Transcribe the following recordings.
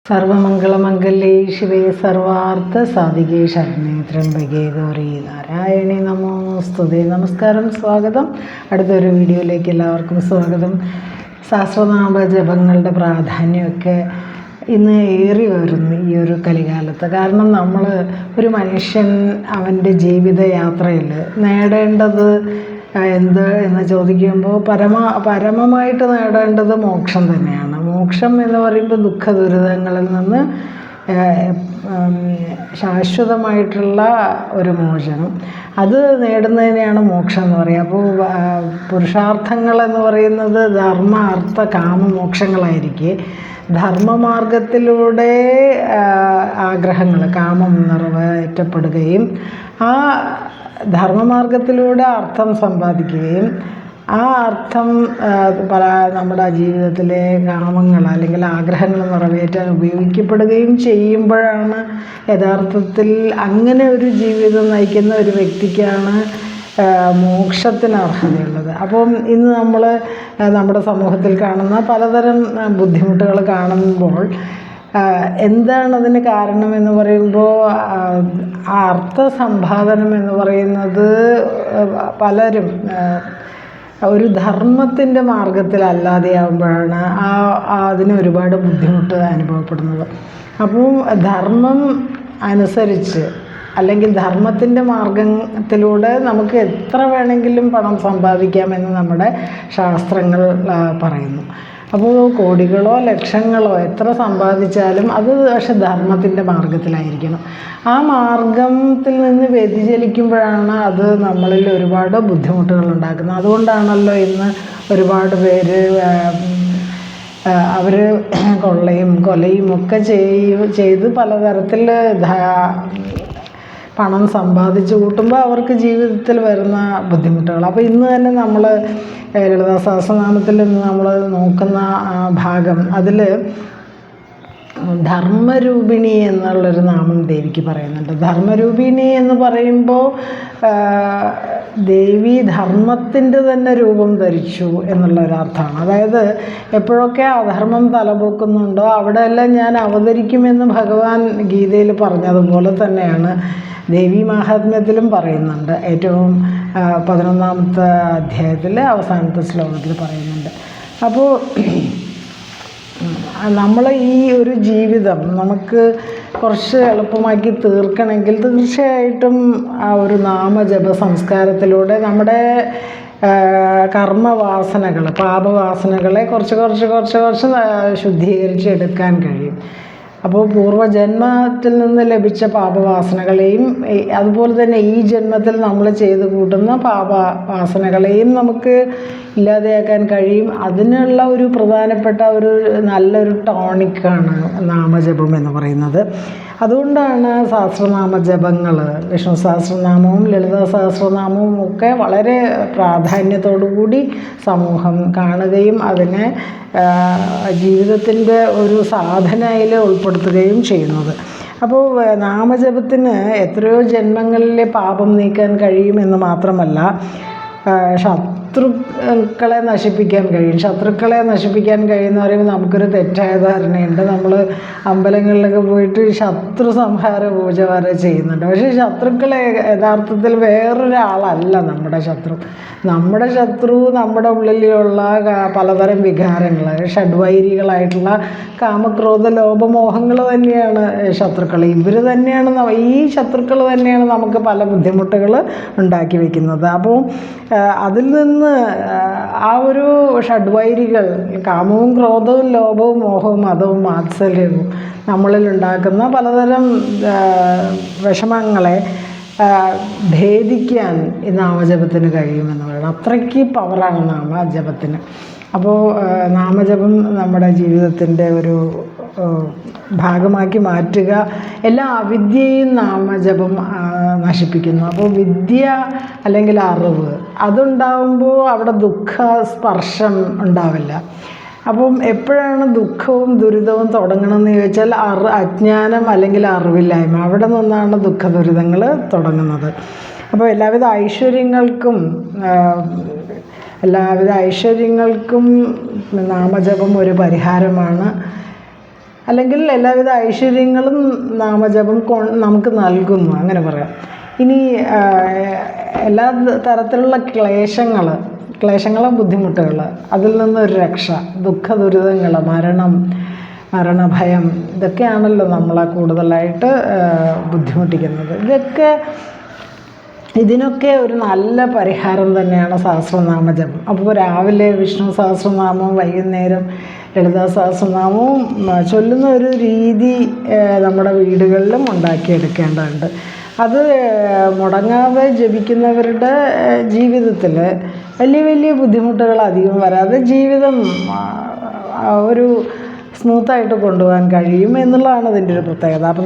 സർവമംഗളമംഗല്യേ ശിവേ സർവാർത്ഥസാധികേ ശരണ്യേ ത്രയംബകേ ഗൗരി നാരായണി നമോസ്തുതേ. നമസ്കാരം, സ്വാഗതം. അടുത്തൊരു വീഡിയോയിലേക്ക് എല്ലാവർക്കും സ്വാഗതം. സഹസ്രനാമ ജപങ്ങളുടെ പ്രാധാന്യമൊക്കെ ഇന്ന് ഏറി വരുന്നു ഈ ഒരു കലികാലത്ത്. കാരണം ഒരു മനുഷ്യൻ അവൻ്റെ ജീവിതയാത്രയിൽ നേടേണ്ടത് എന്ത് എന്ന് ചോദിക്കുമ്പോൾ പരമമായിട്ട് നേടേണ്ടത് മോക്ഷം തന്നെയാണ്. മോക്ഷം എന്ന് പറയുമ്പോൾ ദുഃഖ ദുരിതങ്ങളിൽ നിന്ന് ശാശ്വതമായിട്ടുള്ള ഒരു മോചനം, അത് നേടുന്നതിനെയാണ് മോക്ഷം എന്ന് പറയുക. അപ്പോൾ പുരുഷാർത്ഥങ്ങൾ എന്ന് പറയുന്നത് ധർമ്മ അർത്ഥ കാമ മോക്ഷങ്ങളായിരിക്കെ ധർമ്മമാർഗത്തിലൂടെ ആഗ്രഹങ്ങൾ കാമം നിറവേറ്റപ്പെടുകയും ആ ധർമ്മമാർഗത്തിലൂടെ അർത്ഥം സമ്പാദിക്കുകയും ആ അർത്ഥം നമ്മുടെ ജീവിതത്തിലെ കാമങ്ങൾ അല്ലെങ്കിൽ ആഗ്രഹങ്ങൾ നിറവേറ്റാൻ ഉപയോഗിക്കപ്പെടുകയും ചെയ്യുമ്പോഴാണ് യഥാർത്ഥത്തിൽ അങ്ങനെ ഒരു ജീവിതം നയിക്കുന്ന ഒരു വ്യക്തിക്കാണ് മോക്ഷത്തിന് അർഹതയുള്ളത്. അപ്പം ഇന്ന് നമ്മുടെ സമൂഹത്തിൽ കാണുന്ന പലതരം ബുദ്ധിമുട്ടുകൾ കാണുമ്പോൾ എന്താണ് അതിന് കാരണമെന്ന് പറയുമ്പോൾ ആ അർത്ഥസമ്പാദനം എന്ന് പറയുന്നത് പലരും ഒരു ധർമ്മത്തിൻ്റെ മാർഗത്തിലല്ലാതെയാകുമ്പോഴാണ് അതിന് ഒരുപാട് ബുദ്ധിമുട്ട് അനുഭവപ്പെടുന്നത്. അപ്പോൾ ധർമ്മം അനുസരിച്ച് അല്ലെങ്കിൽ ധർമ്മത്തിൻ്റെ മാർഗത്തിലൂടെ നമുക്ക് എത്ര വേണമെങ്കിലും പണം സമ്പാദിക്കാമെന്ന് നമ്മുടെ ശാസ്ത്രങ്ങൾ പറയുന്നു. അപ്പോൾ കോടികളോ ലക്ഷങ്ങളോ എത്ര സമ്പാദിച്ചാലും അത് പക്ഷെ ധർമ്മത്തിൻ്റെ മാർഗത്തിലായിരിക്കണം. ആ മാർഗത്തിൽ നിന്ന് വ്യതിചലിക്കുമ്പോഴാണ് അത് നമ്മളിൽ ഒരുപാട് ബുദ്ധിമുട്ടുകൾ ഉണ്ടാക്കുന്നത്. അതുകൊണ്ടാണല്ലോ ഇന്ന് ഒരുപാട് പേര് അവർ കൊലയും ഒക്കെ ചെയ്ത് പലതരത്തിൽ പണം സമ്പാദിച്ച് കൂട്ടുമ്പോൾ അവർക്ക് ജീവിതത്തിൽ വരുന്ന ബുദ്ധിമുട്ടുകൾ. അപ്പോൾ ഇന്ന് തന്നെ നമ്മൾ ലളിതാ സഹസ്രനാമത്തിൽ നിന്ന് നമ്മൾ നോക്കുന്ന ഭാഗം, അതിൽ ധർമ്മരൂപിണി എന്നുള്ളൊരു നാമം ദേവിക്ക് പറയുന്നുണ്ട്. ധർമ്മരൂപിണി എന്ന് പറയുമ്പോൾ ദേവി ധർമ്മത്തിൻ്റെ തന്നെ രൂപം ധരിച്ചു എന്നുള്ളൊരർത്ഥമാണ്. അതായത് എപ്പോഴൊക്കെ അധർമ്മം തലപൊക്കുന്നുണ്ടോ അവിടെയെല്ലാം ഞാൻ അവതരിക്കുമെന്ന് ഭഗവാൻ ഗീതയിൽ പറഞ്ഞതുപോലെ തന്നെയാണ് ദേവീ മാഹാത്മ്യത്തിലും പറയുന്നുണ്ട്. ഏറ്റവും 11ാമത്തെ അധ്യായത്തിൽ അവസാനത്തെ ശ്ലോകത്തിൽ പറയുന്നുണ്ട്. അപ്പോൾ നമ്മൾ ഈ ഒരു ജീവിതം നമുക്ക് കുറച്ച് എളുപ്പമാക്കി തീർക്കണമെങ്കിൽ തീർച്ചയായിട്ടും ആ ഒരു നാമജപ സംസ്കാരത്തിലൂടെ നമ്മുടെ കർമ്മവാസനകൾ പാപവാസനകളെ കുറച്ച് ശുദ്ധീകരിച്ചെടുക്കാൻ കഴിയും. അപ്പോൾ പൂർവ്വജന്മത്തിൽ നിന്ന് ലഭിച്ച പാപവാസനകളെയും അതുപോലെ തന്നെ ഈ ജന്മത്തിൽ നമ്മൾ ചെയ്ത് കൂട്ടുന്ന പാപവാസനകളെയും നമുക്ക് ഇല്ലാതെയാക്കാൻ കഴിയും. അതിനുള്ള ഒരു പ്രധാനപ്പെട്ട നല്ലൊരു ടോണിക്കാണ് നാമജപം എന്ന് പറയുന്നത്. അതുകൊണ്ടാണ് സഹസ്രനാമ ജപങ്ങൾ, വിഷ്ണു സഹസ്രനാമവും ലളിതാ സഹസ്രനാമവും ഒക്കെ വളരെ പ്രാധാന്യത്തോടു കൂടി സമൂഹം കാണുകയും അതിനെ ജീവിതത്തിൻ്റെ ഒരു സാധനയിൽ ഉൾപ്പെടുത്തുകയും ചെയ്യുന്നത്. അപ്പോൾ നാമജപത്തിന് എത്രയോ ജന്മങ്ങളിലെ പാപം നീക്കാൻ കഴിയുമെന്ന് മാത്രമല്ല ശത്രുക്കളെ നശിപ്പിക്കാൻ കഴിയും. ശത്രുക്കളെ നശിപ്പിക്കാൻ കഴിയുമെന്ന് പറയുമ്പോൾ നമുക്കൊരു തെറ്റായ ധാരണയുണ്ട്. നമ്മൾ അമ്പലങ്ങളിലൊക്കെ പോയിട്ട് ശത്രു സംഹാര പൂജ വരെ ചെയ്യുന്നുണ്ട്. പക്ഷേ ശത്രുക്കളെ യഥാർത്ഥത്തിൽ വേറൊരാളല്ല നമ്മുടെ ശത്രു. നമ്മുടെ ഉള്ളിലുള്ള പലതരം വികാരങ്ങൾ, ഷഡ്വൈരികളായിട്ടുള്ള കാമക്രോധ ലോപമോഹങ്ങൾ തന്നെയാണ് ശത്രുക്കൾ. ഈ ശത്രുക്കൾ തന്നെയാണ് നമുക്ക് പല ബുദ്ധിമുട്ടുകൾ ഉണ്ടാക്കി വയ്ക്കുന്നത്. അപ്പോൾ അതിൽ നിന്ന് ആ ഒരു ഷഡ്വൈരികൾ, കാമവും ക്രോധവും ലോഭവും മോഹവും മതവും മാത്സര്യവും നമ്മളിൽ ഉണ്ടാക്കുന്ന പലതരം വിഷമങ്ങളെ ഭേദിക്കാൻ ഈ നാമജപത്തിന് കഴിയുമെന്ന് പറയണം. അത്രയ്ക്ക് പവറാണ് നാമജപത്തിന്. അപ്പോൾ നാമജപം നമ്മുടെ ജീവിതത്തിൻ്റെ ഒരു ഭാഗമാക്കി മാറ്റുക. എല്ലാ അവിദ്യയും നാമജപം നശിപ്പിക്കുന്നു. അപ്പോൾ വിദ്യ അല്ലെങ്കിൽ അറിവ് അതുണ്ടാവുമ്പോൾ അവിടെ ദുഃഖ സ്പർശം ഉണ്ടാവില്ല. അപ്പം എപ്പോഴാണ് ദുഃഖവും ദുരിതവും തുടങ്ങണമെന്ന് ചോദിച്ചാൽ അജ്ഞാനം അല്ലെങ്കിൽ അറിവില്ലായ്മ, അവിടെ നിന്നാണ് ദുഃഖ ദുരിതങ്ങൾ തുടങ്ങുന്നത്. അപ്പോൾ എല്ലാവിധ ഐശ്വര്യങ്ങൾക്കും നാമജപം ഒരു പരിഹാരമാണ്. അല്ലെങ്കിൽ എല്ലാവിധ ഐശ്വര്യങ്ങളും നാമജപം നമുക്ക് നൽകുന്നു, അങ്ങനെ പറയാം. ഇനി എല്ലാ തരത്തിലുള്ള ക്ലേശങ്ങളും ബുദ്ധിമുട്ടുകൾ, അതിൽ നിന്നൊരു രക്ഷ, ദുഃഖ ദുരിതങ്ങൾ, മരണഭയം, ഇതൊക്കെയാണല്ലോ നമ്മളെ കൂടുതലായിട്ട് ബുദ്ധിമുട്ടിക്കുന്നത്. ഇതിനൊക്കെ ഒരു നല്ല പരിഹാരം തന്നെയാണ് സഹസ്രനാമജപം. അപ്പോൾ രാവിലെ വിഷ്ണു സഹസ്രനാമവും വൈകുന്നേരം ലളിതാ സഹസ്രനാമവും ചൊല്ലുന്ന ഒരു രീതി നമ്മുടെ വീടുകളിലും ഉണ്ടാക്കിയെടുക്കേണ്ടതുണ്ട്. അത് മുടങ്ങാതെ ജപിക്കുന്നവരുടെ ജീവിതത്തിൽ വലിയ വലിയ ബുദ്ധിമുട്ടുകൾ അധികം വരാതെ ജീവിതം ഒരു സ്മൂത്തായിട്ട് കൊണ്ടുപോകാൻ കഴിയും എന്നുള്ളതാണ് ഇതിൻ്റെ ഒരു പ്രത്യേകത. അപ്പം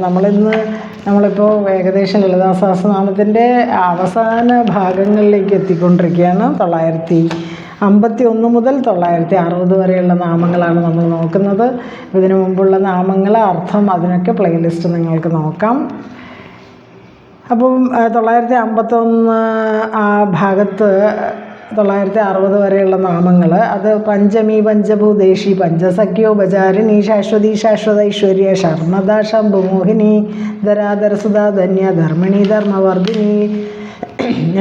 നമ്മളിപ്പോൾ ഏകദേശം ലളിതാ സഹസ്രനാമത്തിൻ്റെ അവസാന ഭാഗങ്ങളിലേക്ക് എത്തിക്കൊണ്ടിരിക്കുകയാണ്. 951 മുതൽ 960 വരെയുള്ള നാമങ്ങളാണ് നമ്മൾ നോക്കുന്നത്. ഇതിനു മുമ്പുള്ള നാമങ്ങൾ, അർത്ഥം, അതിനൊക്കെ പ്ലേലിസ്റ്റ് നിങ്ങൾക്ക് നോക്കാം. അപ്പം 951 ആ ഭാഗത്ത് 960 വരെയുള്ള നാമങ്ങൾ, അത് പഞ്ചമി, പഞ്ചഭൂതേഷി, പഞ്ചസഖ്യോപചാരിണി, ശാശ്വതി, ശാശ്വതൈശ്വര്യ, ശർമ്മദ, ശംഭുമോഹിനി, ധരാധരസുധ, ധന്യ, ധർമ്മിണി, ധർമ്മവർദ്ധിനി,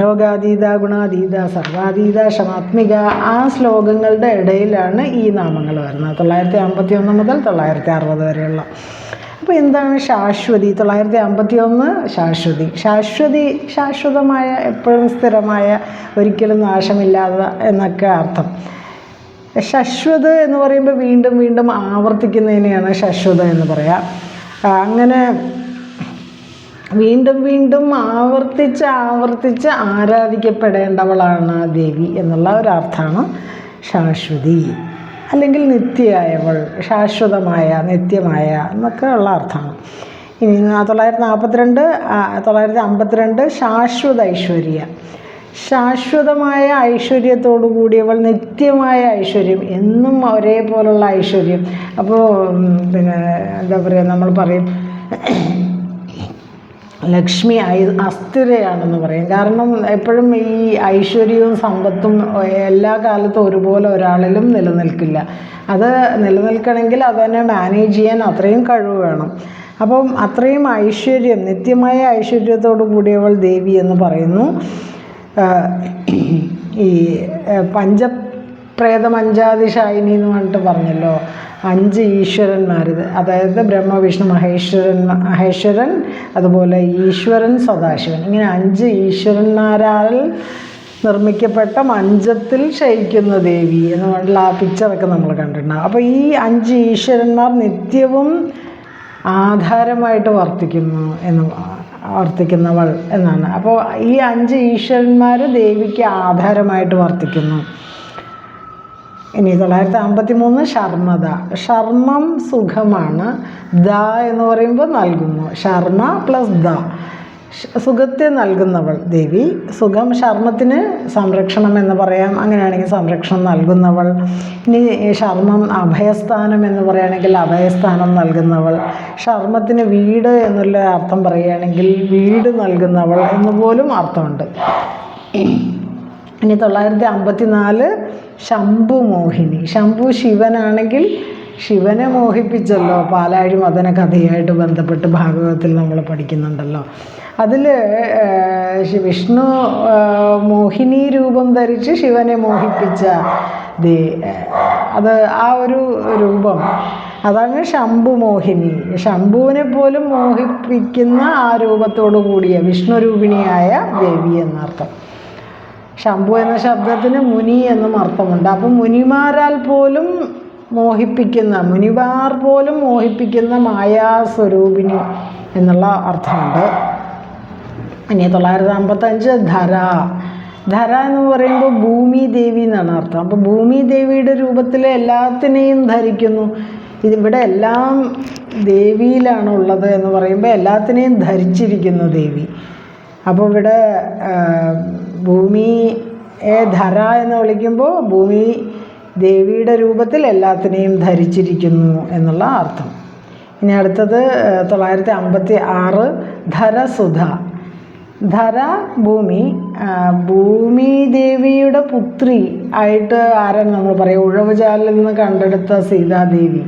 യോഗാതീത, ഗുണാതീത, സർവാതീത, ക്ഷമാത്മിക, ആ ശ്ലോകങ്ങളുടെ ഇടയിലാണ് ഈ നാമങ്ങൾ വരുന്നത്. 951 മുതൽ 960 വരെയുള്ള. അപ്പോൾ എന്താണ് ശാശ്വതി? 951 ശാശ്വതമായ, എപ്പോഴും സ്ഥിരമായ, ഒരിക്കലും നാശമില്ലാതെ എന്നൊക്കെ അർത്ഥം. ശശ്വത എന്ന് പറയുമ്പോൾ വീണ്ടും വീണ്ടും ആവർത്തിക്കുന്നതിനെയാണ് ശശ്വത എന്ന് പറയാം. അങ്ങനെ വീണ്ടും വീണ്ടും ആവർത്തിച്ച് ആരാധിക്കപ്പെടേണ്ടവളാണ് ദേവി എന്നുള്ള ഒരർത്ഥമാണ് ശാശ്വതി. അല്ലെങ്കിൽ നിത്യയായവൾ, ശാശ്വതമായ, നിത്യമായ എന്നൊക്കെ ഉള്ള അർത്ഥമാണ്. ഇനി 952 ശാശ്വത ഐശ്വര്യ, ശാശ്വതമായ ഐശ്വര്യത്തോടു കൂടിയവൾ, നിത്യമായ ഐശ്വര്യം, എന്നും ഒരേപോലുള്ള ഐശ്വര്യം. അപ്പോൾ എന്താ പറയുക, നമ്മൾ പറയും ലക്ഷ്മി അസ്ഥിരയാണെന്ന് പറയും. കാരണം എപ്പോഴും ഈ ഐശ്വര്യവും സമ്പത്തും എല്ലാ കാലത്തും ഒരുപോലെ ഒരാളിലും നിലനിൽക്കില്ല. അത് നിലനിൽക്കണമെങ്കിൽ അതിനെ മാനേജ് ചെയ്യാൻ അത്രയും കഴിവ് വേണം. അപ്പം അത്രയും ഐശ്വര്യം, നിത്യമായ ഐശ്വര്യത്തോടു കൂടിയവൾ ദേവി എന്ന് പറയുന്നു. ഈ പഞ്ചപ്രേതമഞ്ചാതിശായിനി എന്ന് പറഞ്ഞിട്ട് പറഞ്ഞല്ലോ, 5 ഈശ്വരന്മാർ, അതായത് ബ്രഹ്മ, വിഷ്ണു, മഹേശ്വരൻ, അതുപോലെ ഈശ്വരൻ, സദാശിവൻ, ഇങ്ങനെ 5 ഈശ്വരന്മാരാൽ നിർമ്മിക്കപ്പെട്ട മഞ്ചത്തിൽ ശയിക്കുന്ന ദേവി എന്ന് പറഞ്ഞിട്ടുള്ള ആ പിക്ചറൊക്കെ നമ്മൾ കണ്ടിട്ടുണ്ടാകും. അപ്പോൾ ഈ 5 ഈശ്വരന്മാർ നിത്യവും ആധാരമായിട്ട് വർത്തിക്കുന്നവൾ എന്നാണ്. അപ്പോൾ ഈ 5 ഈശ്വരന്മാർ ദേവിക്ക് ആധാരമായിട്ട് വർത്തിക്കുന്നു. ഇനി 953 ശർമ്മദ, ശർമ്മം സുഖമാണ്, ദ എന്ന് പറയുമ്പോൾ നൽകുന്നു. ശർമ്മ പ്ലസ് ദ, സുഖത്തെ നൽകുന്നവൾ ദേവി. സുഖം, ശർമ്മത്തിന് സംരക്ഷണം എന്ന് പറയാം, അങ്ങനെയാണെങ്കിൽ സംരക്ഷണം നൽകുന്നവൾ. ഇനി ശർമ്മം അഭയസ്ഥാനം എന്ന് പറയുകയാണെങ്കിൽ അഭയസ്ഥാനം നൽകുന്നവൾ. ശർമ്മത്തിന് വീട് എന്നുള്ള അർത്ഥം പറയുകയാണെങ്കിൽ വീട് നൽകുന്നവൾ എന്നുപോലും അർത്ഥമുണ്ട്. ഇനി 954 ശംഭുമോഹിനി, ശംഭു ശിവനാണെങ്കിൽ ശിവനെ മോഹിപ്പിച്ചല്ലോ, പാലാഴി മദന കഥയായിട്ട് ബന്ധപ്പെട്ട് ഭാഗവതത്തിൽ നമ്മൾ പഠിക്കുന്നുണ്ടല്ലോ. അതിൽ വിഷ്ണു മോഹിനി രൂപം ധരിച്ച് ശിവനെ മോഹിപ്പിച്ച അത് ആ ഒരു രൂപം, അതാണ് ശംഭുമോഹിനി. ശംഭുവിനെ പോലും മോഹിപ്പിക്കുന്ന ആ രൂപത്തോടു കൂടിയ വിഷ്ണുരൂപിണിയായ ദേവി എന്നർത്ഥം. ശംഭു എന്ന ശബ്ദത്തിന് മുനി എന്നും അർത്ഥമുണ്ട്. അപ്പം മുനിമാർ പോലും മോഹിപ്പിക്കുന്ന മായാസ്വരൂപിണി എന്നുള്ള അർത്ഥമുണ്ട്. ഇനി 955 ധര എന്ന് പറയുമ്പോൾ ഭൂമി ദേവി എന്നാണ് അർത്ഥം. അപ്പോൾ ഭൂമി ദേവിയുടെ രൂപത്തിൽ എല്ലാത്തിനെയും ധരിക്കുന്നു. ഇതിവിടെ എല്ലാം ദേവിയിലാണുള്ളത് എന്ന് പറയുമ്പോൾ എല്ലാത്തിനെയും ധരിച്ചിരിക്കുന്നു ദേവി. അപ്പോൾ ഇവിടെ ഭൂമിയെ ധര എന്ന് വിളിക്കുമ്പോൾ ഭൂമി ദേവിയുടെ രൂപത്തിൽ എല്ലാത്തിനെയും ധരിച്ചിരിക്കുന്നു എന്നുള്ള അർത്ഥം. ഇനി അടുത്തത് 956 ധരസുധ. ധര ഭൂമി, ഭൂമി ദേവിയുടെ പുത്രി ആയിട്ട് ആരാണ് നമ്മൾ പറയുക, ഉഴവുചാലിൽ നിന്ന് കണ്ടെടുത്ത സീതാദേവി.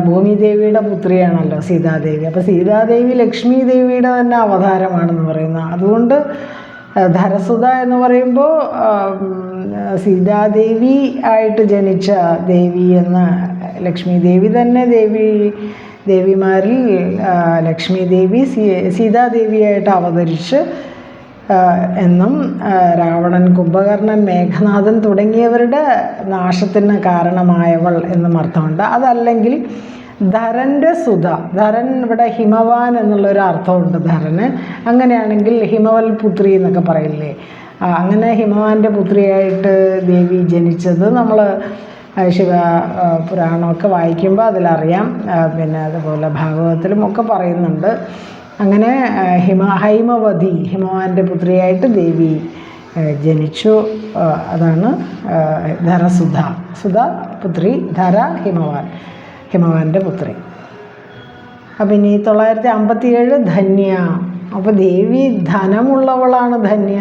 ഭൂമിദേവിയുടെ പുത്രിയാണല്ലോ സീതാദേവി. അപ്പോൾ സീതാദേവി ലക്ഷ്മി ദേവിയുടെ തന്നെ അവതാരമാണെന്ന് പറയുന്നത്. അതുകൊണ്ട് ധരസുത എന്ന് പറയുമ്പോൾ സീതാദേവി ആയിട്ട് ജനിച്ച ദേവി എന്ന്, ലക്ഷ്മി ദേവി തന്നെ ദേവിമാരിൽ ലക്ഷ്മി ദേവി സീതാദേവിയായിട്ട് അവതരിച്ച് എന്നും രാവണൻ, കുംഭകർണൻ, മേഘനാഥൻ തുടങ്ങിയവരുടെ നാശത്തിന് കാരണമായവൾ എന്നും അർത്ഥമുണ്ട്. അതല്ലെങ്കിൽ ധരൻ്റെ സുധ, ധരൻ ഇവിടെ ഹിമവാൻ എന്നുള്ളൊരു അർത്ഥമുണ്ട് ധരന്. അങ്ങനെയാണെങ്കിൽ ഹിമവൽ പുത്രി എന്നൊക്കെ പറയില്ലേ, അങ്ങനെ ഹിമവാൻ്റെ പുത്രിയായിട്ട് ദേവി ജനിച്ചത് നമ്മൾ ശിവ പുരാണമൊക്കെ വായിക്കുമ്പോൾ അതിലറിയാം. പിന്നെ അതുപോലെ ഭാഗവതത്തിലും ഒക്കെ പറയുന്നുണ്ട്. അങ്ങനെ ഹൈമവതി, ഹിമവാൻ്റെ പുത്രിയായിട്ട് ദേവി ജനിച്ചു. അതാണ് ധരസുധ. സുധ പുത്രി, ധര ഹിമവാൻ്റെ പുത്രി. അപ്പം ഇനി 957 ധന്യ. അപ്പോൾ ദേവി ധനമുള്ളവളാണ് ധന്യ.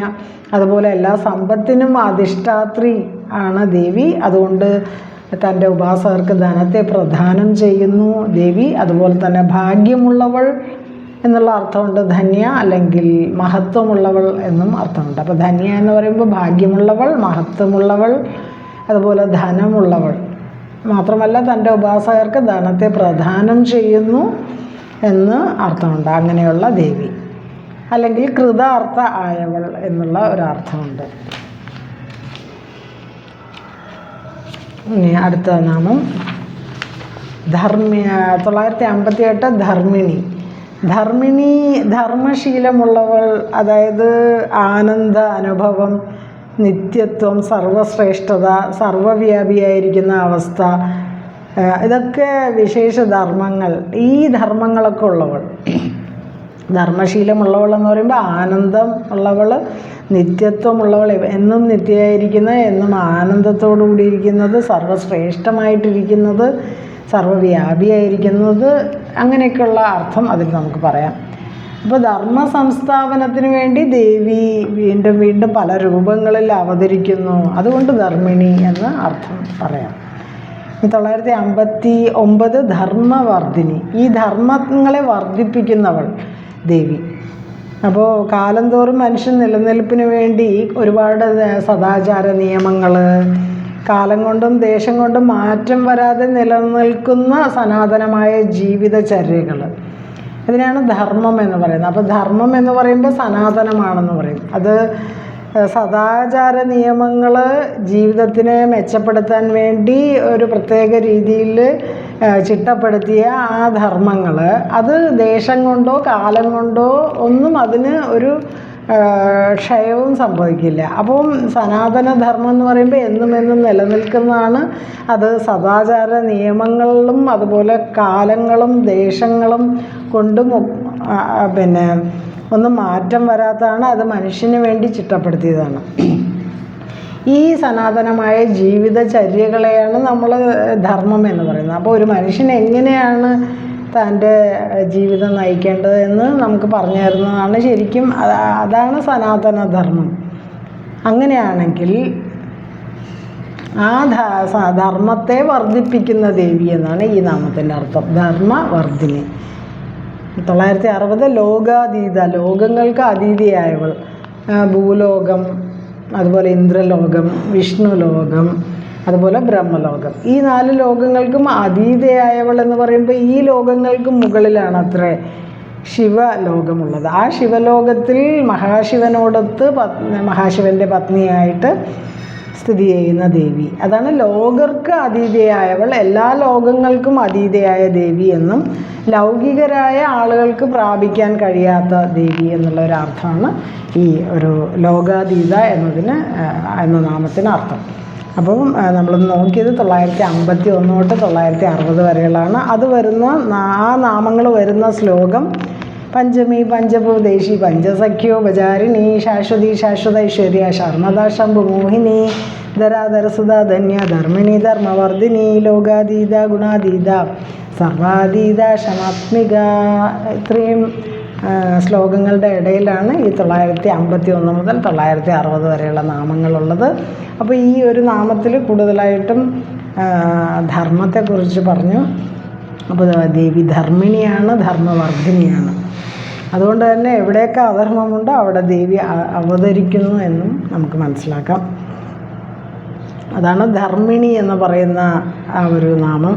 അതുപോലെ എല്ലാ സമ്പത്തിനും അധിഷ്ഠാത്രി ആണ് ദേവി. അതുകൊണ്ട് തൻ്റെ ഉപാസകർക്ക് ധനത്തെ പ്രദാനം ചെയ്യുന്നു ദേവി. അതുപോലെ തന്നെ ഭാഗ്യമുള്ളവൾ എന്നുള്ള അർത്ഥമുണ്ട് ധന്യ, അല്ലെങ്കിൽ മഹത്വമുള്ളവൾ എന്നും അർത്ഥമുണ്ട്. അപ്പോൾ ധന്യ എന്ന് പറയുമ്പോൾ ഭാഗ്യമുള്ളവൾ, മഹത്വമുള്ളവൾ, അതുപോലെ ധനമുള്ളവൾ. മാത്രമല്ല തൻ്റെ ഉപാസകർക്ക് ധനത്തെ പ്രദാനം ചെയ്യുന്നു എന്ന് അർത്ഥമുണ്ട്. അങ്ങനെയുള്ള ദേവി, അല്ലെങ്കിൽ കൃതാർത്ഥ ആയവൾ എന്നുള്ള ഒരർത്ഥമുണ്ട്. ഇനി അടുത്ത നാമം 958 ധർമ്മിണി. ധർമ്മശീലമുള്ളവൾ, അതായത് ആനന്ദ അനുഭവം, നിത്യത്വം, സർവശ്രേഷ്ഠത, സർവവ്യാപിയായിരിക്കുന്ന അവസ്ഥ, ഇതൊക്കെ വിശേഷ ധർമ്മങ്ങൾ. ഈ ധർമ്മങ്ങളൊക്കെ ഉള്ളവൾ, ധർമ്മശീലമുള്ളവൾ എന്ന് പറയുമ്പോൾ ആനന്ദം ഉള്ളവൾ, നിത്യത്വമുള്ളവൾ, എന്നും നിത്യമായിരിക്കുന്നത്, എന്നും ആനന്ദത്തോടു കൂടിയിരിക്കുന്നത്, സർവശ്രേഷ്ഠമായിട്ടിരിക്കുന്നത്, സർവ്വവ്യാപിയായിരിക്കുന്നത്, അങ്ങനെയൊക്കെയുള്ള അർത്ഥം അതിൽ നമുക്ക് പറയാം. അപ്പോൾ ധർമ്മ സംസ്ഥാപനത്തിന് വേണ്ടി ദേവി വീണ്ടും വീണ്ടും പല രൂപങ്ങളിൽ അവതരിക്കുന്നു. അതുകൊണ്ട് ധർമ്മിണി എന്ന് അർത്ഥം പറയാം. 959 ധർമ്മവർദ്ധിനി. ഈ ധർമ്മങ്ങളെ വർദ്ധിപ്പിക്കുന്നവൾ ദേവി. അപ്പോൾ കാലം തോറും മനുഷ്യൻ നിലനിൽപ്പിന് വേണ്ടി ഒരുപാട് സദാചാര നിയമങ്ങൾ, കാലം കൊണ്ടും ദേശം കൊണ്ടും മാറ്റം വരാതെ നിലനിൽക്കുന്ന സനാതനമായ ജീവിതചര്യകൾ, ഇതിനാണ് ധർമ്മം എന്ന് പറയുന്നത്. അപ്പോൾ ധർമ്മം എന്ന് പറയുമ്പോൾ സനാതനമാണെന്ന് പറയും. അത് സദാചാര നിയമങ്ങൾ ജീവിതത്തിനെ മെച്ചപ്പെടുത്താൻ വേണ്ടി ഒരു പ്രത്യേക രീതിയിൽ ചിട്ടപ്പെടുത്തിയ ആ ധർമ്മങ്ങൾ, അത് ദേശം കൊണ്ടോ കാലം കൊണ്ടോ ഒന്നും അതിന് ഒരു ക്ഷയവും സംഭവിക്കില്ല. അപ്പം സനാതനധർമ്മം എന്ന് പറയുമ്പോൾ എന്നും നിലനിൽക്കുന്നതാണ്. അത് സദാചാര നിയമങ്ങളിലും അതുപോലെ കാലങ്ങളും ദേശങ്ങളും കൊണ്ടും പിന്നെ ഒന്നും മാറ്റം വരാത്തതാണ്. അത് മനുഷ്യന് വേണ്ടി ചിട്ടപ്പെടുത്തിയതാണ്. ഈ സനാതനമായ ജീവിതചര്യകളെയാണ് നമ്മൾ ധർമ്മം എന്ന് പറയുന്നത്. അപ്പോൾ ഒരു മനുഷ്യൻ എങ്ങനെയാണ് തൻ്റെ ജീവിതം നയിക്കേണ്ടത് എന്ന് നമുക്ക് പറഞ്ഞു തരുന്നതാണ് ശരിക്കും അതാണ് സനാതനധർമ്മം. അങ്ങനെയാണെങ്കിൽ ആ ധർമ്മത്തെ വർദ്ധിപ്പിക്കുന്ന ദേവി എന്നാണ് ഈ നാമത്തിൻ്റെ അർത്ഥം, ധർമ്മവർദ്ധിനി. 960 ലോകാതീത, ലോകങ്ങൾക്ക് അതീതിയായവൾ. ഭൂലോകം, അതുപോലെ ഇന്ദ്രലോകം, വിഷ്ണുലോകം, അതുപോലെ ബ്രഹ്മലോകം. ഈ 4 ലോകങ്ങൾക്കും അതീതയായവൾ എന്ന് പറയുമ്പോൾ ഈ ലോകങ്ങൾക്ക് മുകളിലാണ് അത്രേ ശിവലോകമുള്ളത്. ആ ശിവലോകത്തിൽ മഹാശിവനോടൊത്ത് മഹാശിവൻ്റെ പത്നിയായിട്ട് സ്ഥിതി ചെയ്യുന്ന ദേവി. അതാണ് ലോകർക്ക് അതീതയായവൾ, എല്ലാ ലോകങ്ങൾക്കും അതീതയായ ദേവി എന്നും ലൗകികരായ ആളുകൾക്ക് പ്രാപിക്കാൻ കഴിയാത്ത ദേവി എന്നുള്ള ഒരു അർത്ഥമാണ് ഈ ഒരു ലോകാതീത എന്ന നാമത്തിന് അർത്ഥം. അപ്പം നമ്മൾ നോക്കിയത് 951 തൊട്ട് 960 വരെയുള്ളതാണ്. അത് വരുന്ന ആ നാമങ്ങൾ വരുന്ന ശ്ലോകം പഞ്ചമി, പഞ്ചഭൂതേശി, പഞ്ചസഖ്യോപചാരിണി, ശാശ്വതി, ശാശ്വത ഐശ്വര്യ, ശർമ്മദ, ശംഭു, മോഹിനി, ധരാധരസുത, ധന്യ, ധർമ്മിണി, ധർമ്മവർദ്ധിനി, ലോകാതീത, ഗുണാതീത, സർവാതീത, ക്ഷമാത്മിക. ഇത്രയും ശ്ലോകങ്ങളുടെ ഇടയിലാണ് ഈ 951 മുതൽ 960 വരെയുള്ള നാമങ്ങളുള്ളത്. അപ്പോൾ ഈ ഒരു നാമത്തിൽ കൂടുതലായിട്ടും ധർമ്മത്തെക്കുറിച്ച് പറഞ്ഞു. അപ്പോൾ ദേവി ധർമ്മിണിയാണ്, ധർമ്മവർദ്ധിനിയാണ്. അതുകൊണ്ട് തന്നെ എവിടെയൊക്കെ അധർമ്മമുണ്ടോ അവിടെ ദേവി അവതരിക്കുന്നു എന്നും നമുക്ക് മനസ്സിലാക്കാം. അതാണ് ധർമ്മിണി എന്ന് പറയുന്ന ആ ഒരു നാമം.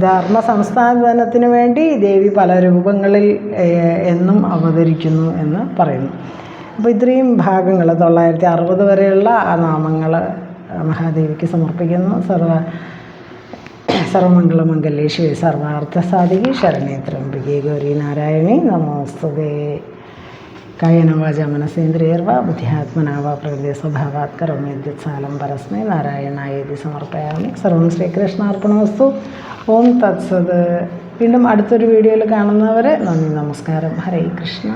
ധർമ്മ സംസ്ഥാപനത്തിന് വേണ്ടി ദേവി പല രൂപങ്ങളിൽ എന്നും അവതരിക്കുന്നു എന്ന് പറയുന്നു. അപ്പോൾ ഇത്രയും ഭാഗങ്ങൾ 960 വരെയുള്ള ആ നാമങ്ങൾ മഹാദേവിക്ക് സമർപ്പിക്കുന്നു. സർവമംഗളമംഗല്യേ ശിവേ സർവാർത്ഥസാധികേ ശരണ്യേ ത്രയംബകേ ഗൗരി നാരായണി നമോസ്തുതേ. കായേന വാചാ മനസേന്ദ്രിയർവാ ബുദ്ധ്യാത്മനാ വാ പ്രകൃതി സ്വഭാവാത് കരോമി യദ്യത്സാലം പരസ്മൈ നാരായണായേതി സമർപ്പയാമി. സർവം ശ്രീകൃഷ്ണാർപ്പണമസ്തു. ഓം തത്സത്. വീണ്ടും അടുത്തൊരു വീഡിയോയിൽ കാണുന്നവരെ നന്ദി, നമസ്കാരം. ഹരേ കൃഷ്ണ.